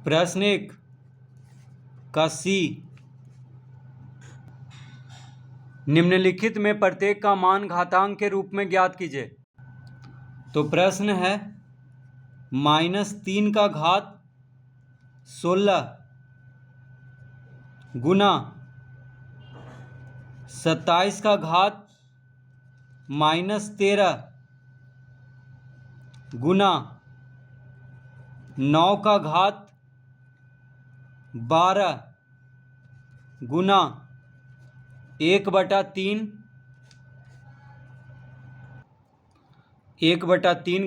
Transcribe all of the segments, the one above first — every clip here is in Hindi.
प्रश्न 1 का सी, निम्नलिखित में प्रत्येक का मान घातांक के रूप में ज्ञात कीजिए। तो प्रश्न है -3 का घात 16 गुना 27 का घात -13 गुना 9 का घात 12 गुना 1/3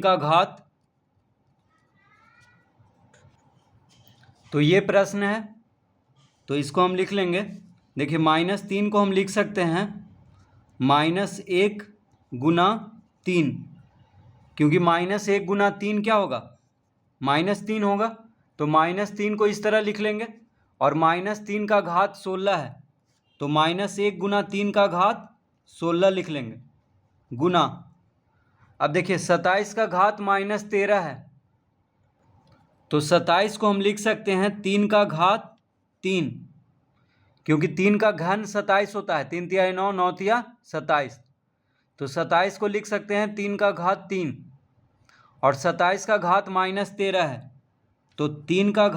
का घात। तो ये प्रश्न है, तो इसको हम लिख लेंगे। देखिए -3 को हम लिख सकते हैं -1 गुना 3, क्योंकि -1 गुना 3 क्या होगा, -3 होगा। तो -3 को इस तरह लिख लेंगे, और -3 का घात 16 है, तो -1 गुना 3 का घात 16 लिख लेंगे गुना। अब देखिए 27 का घात -13 है, तो 27 को हम लिख सकते हैं 3 का घात 3, क्योंकि 3 का घन 27 होता है। 3 तिया 9, 9 तिया 27, तो 27 को लिख सकते हैं 3 का घात 3, और 27 का घात -13 है, तो 3 का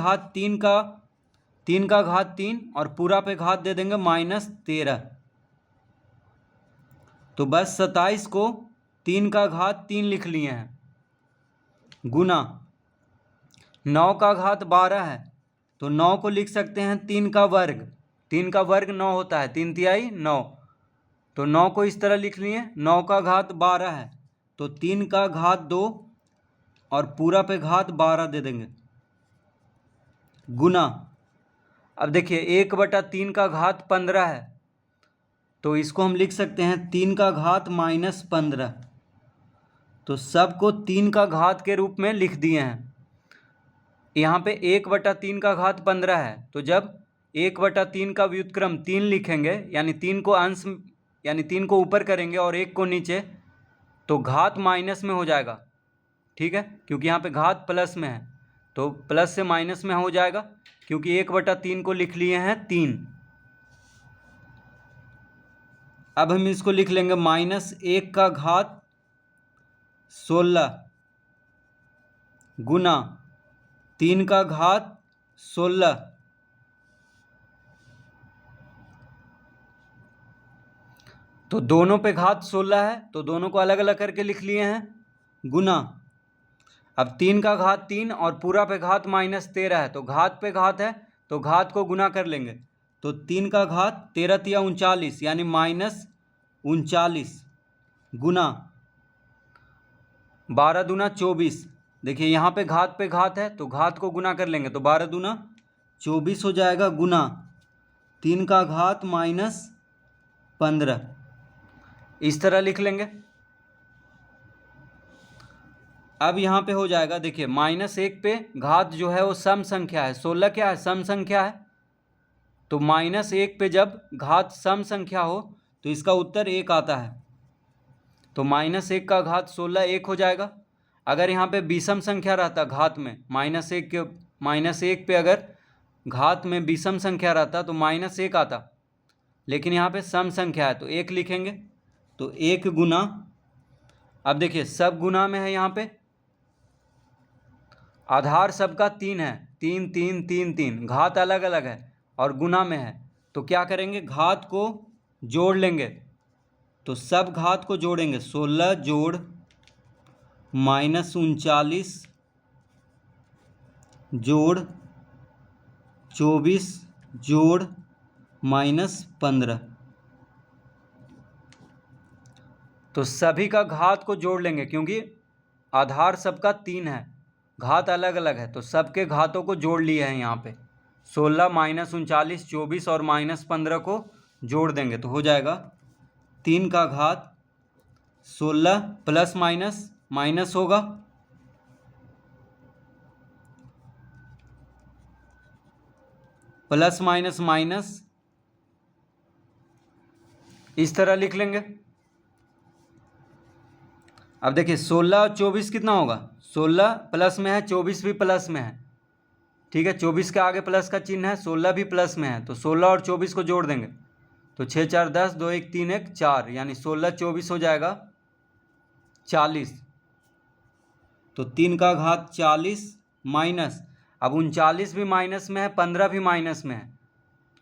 घात 3 और पूरा पे घात दे देंगे -13। तो बस 27 को 3 का घात 3 लिख लिए हैं गुना 9 का घात 12 है, तो 9 को लिख सकते हैं 3 का वर्ग। 3 का वर्ग 9 होता है, 3 तिहाई 9, तो 9 को इस तरह लिख लिए। 9 का घात 12 है, तो 3 का घात 2 और पूरा पे घात 12 दे देंगे गुना। अब देखिए 1/3 का घात 15 है, तो इसको हम लिख सकते हैं 3 का घात -15। तो सबको 3 का घात के रूप में लिख दिए हैं। यहाँ पे 1/3 का घात 15 है, तो जब 1/3 का व्युत्क्रम 3 लिखेंगे, यानी 3 को अंश, यानी 3 को ऊपर करेंगे और 1 को नीचे, तो घात माइनस में हो जाएगा। ठीक है, क्योंकि यहाँ पे घात प्लस में है, तो प्लस से माइनस में हो जाएगा, क्योंकि 1/3 को लिख लिए हैं 3। अब हम इसको लिख लेंगे -1 का घात 16 गुना 3 का घात 16। तो दोनों पे घात 16 है, तो दोनों को अलग अलग करके लिख लिए हैं गुना। अब 3 का घात 3 और पूरा पे घात -13 है, तो घात पे घात है, तो घात को गुना कर लेंगे। तो 3 का घात 13 तिया 39, यानी -39 गुना 12 दूना 24। देखिए यहाँ पे घात है, तो घात को गुना कर लेंगे, तो 12 दूना 24 हो जाएगा गुना 3 का घात -15। इस तरह लिख लेंगे। अब यहाँ पे हो जाएगा, देखिए -1 पे घात जो है वो सम संख्या है, 16 क्या है, सम संख्या है। तो -1 पे जब घात सम संख्या हो तो इसका उत्तर 1 आता है, तो -1 का घात 16 1 हो जाएगा। अगर यहाँ पे विषम संख्या रहता घात में, -1 पे अगर घात में विषम संख्या रहता तो -1 आता, लेकिन यहाँ पे सम संख्या है तो 1 लिखेंगे, तो 1 गुना। अब देखिए सब गुना में है, यहाँ पे आधार सबका 3 है, 3 3 3 3, घात अलग अलग है और गुना में है, तो क्या करेंगे, घात को जोड़ लेंगे। तो सब घात को जोड़ेंगे, 16 जोड़ -39 जोड़ 24 जोड़ -15। तो सभी का घात को जोड़ लेंगे, क्योंकि आधार सबका 3 है, घात अलग अलग है, तो सबके घातों को जोड़ लिए हैं। यहाँ पे 16 -39 24 और -15 को जोड़ देंगे, तो हो जाएगा 3 का घात 16 प्लस माइनस होगा, प्लस माइनस इस तरह लिख लेंगे। अब देखिए 16 और 24 कितना होगा, 16 प्लस में है, 24 भी प्लस में है, ठीक है, 24 के आगे प्लस का चिन्ह है, 16 भी प्लस में है, तो 16 और 24 को जोड़ देंगे तो 6 4 10, 2 1 3 1 4, यानी 16 24 हो जाएगा 40। तो 3 का घात 40 माइनस, अब 39 भी माइनस में है, 15 भी माइनस में है,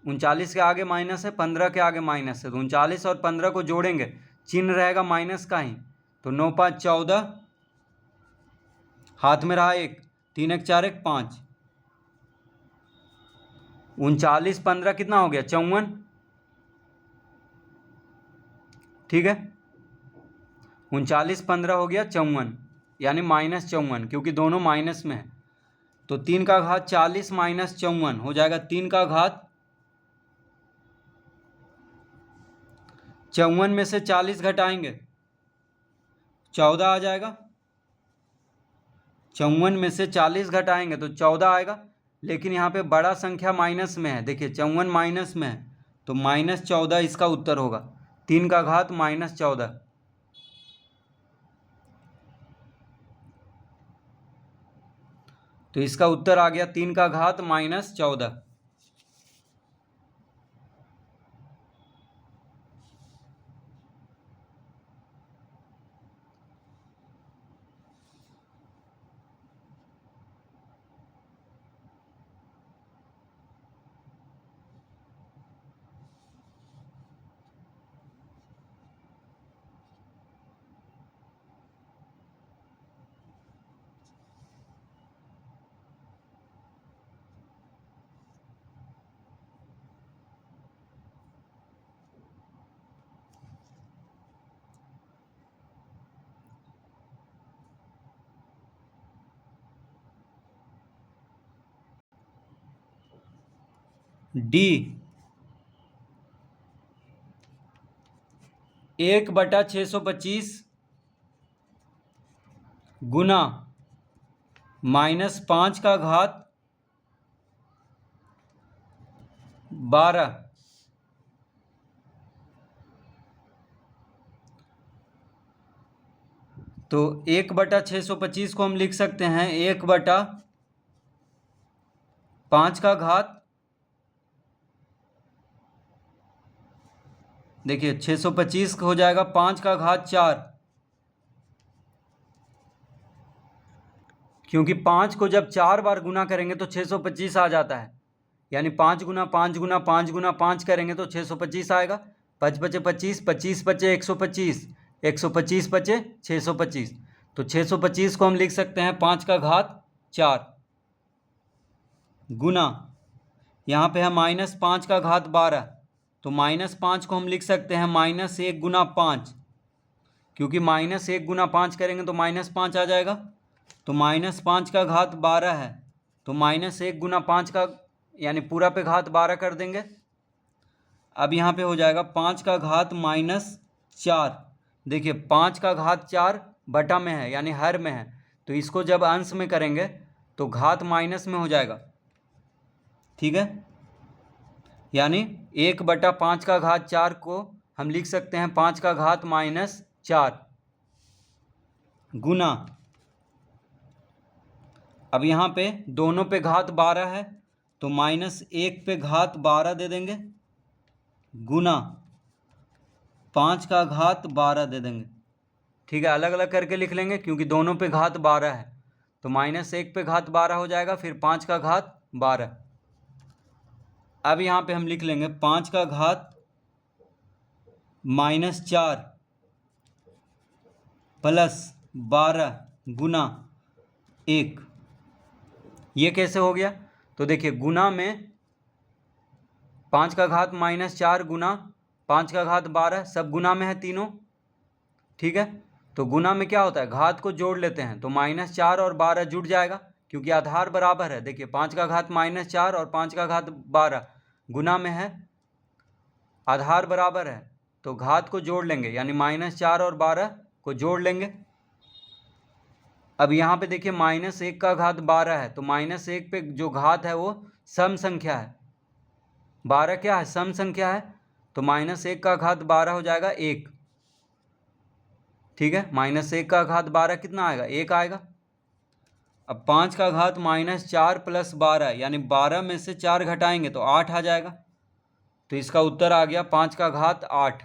39 के आगे माइनस है, 15 के आगे माइनस है, तो 39 और 15 को जोड़ेंगे, चिन्ह रहेगा माइनस का ही, तो 9 5 14, हाथ में रहा 1, 3 1 4 1 5, 39 15 कितना हो गया 54, ठीक है, 39 15 हो गया 54, यानी -54, क्योंकि दोनों माइनस में है। तो 3 का घात 40 माइनस 54 हो जाएगा 3 का घात 54 में से 40 घटाएंगे 14 आ जाएगा, 54 में से 40 घटाएंगे तो 14 आएगा, लेकिन यहाँ पे बड़ा संख्या माइनस में है, देखिए 54 माइनस में है, तो -14 इसका उत्तर होगा, 3 का घात -14। तो इसका उत्तर आ गया 3 का घात -14। डी 1/625 गुना -5 का घात 12, तो 1/625 को हम लिख सकते हैं 1/5 का घात, देखिए 625 हो जाएगा 5 का घात 4, क्योंकि 5 को जब 4 बार गुना करेंगे तो 625 आ जाता है, यानी 5 गुना 5 गुना 5 गुना 5 करेंगे तो 625 आएगा, 5 बचे 25, 25 बचे 125, 125 बचे 625, तो 625 को हम लिख सकते हैं 5 का घात 4 गुना, यहाँ पे है -5 का घात 12, तो -5 को हम लिख सकते हैं -1 गुना 5, क्योंकि -1 गुना 5 करेंगे तो -5 आ जाएगा, तो -5 का घात 12 है, तो -1 गुना 5 का यानी पूरा पे घात 12 कर देंगे। अब यहाँ पे हो जाएगा 5 का घात -4, देखिए 5 का घात 4 बटा में है यानी हर में है, तो इसको जब अंश में करेंगे तो घात माइनस में हो जाएगा, ठीक है, यानी 1/5 का घात 4 को हम लिख सकते हैं 5 का घात -4 गुना, अब यहाँ पे दोनों पे घात 12 है तो -1 पे घात 12 दे देंगे गुना 5 का घात 12 दे देंगे, ठीक है, अलग अलग करके लिख लेंगे क्योंकि दोनों पे घात 12 है, तो -1 पे घात 12 हो जाएगा, फिर 5 का घात 12। अब यहाँ पे हम लिख लेंगे 5 का घात -4 प्लस 12 गुना 1, ये कैसे हो गया, तो देखिए गुना में 5 का घात -4 गुना 5 का घात 12, सब गुना में है तीनों, ठीक है, तो गुना में क्या होता है घात को जोड़ लेते हैं, तो -4 और 12 जुड़ जाएगा क्योंकि आधार बराबर है, देखिए 5 का घात -4 और 5 का घात 12 गुना में है, आधार बराबर है, तो घात को जोड़ लेंगे यानी -4 और 12 को जोड़ लेंगे। अब यहाँ पे देखिए -1 का घात 12 है, तो -1 पे जो घात है वो सम संख्या है, 12 क्या है सम संख्या है, तो -1 का घात 12 हो जाएगा 1, ठीक है, -1 का घात 12 कितना आएगा 1 आएगा। अब 5 का घात -4 + 12 यानी 12 में से 4 घटाएंगे तो 8 आ जाएगा। तो इसका उत्तर आ गया 5 का घात 8।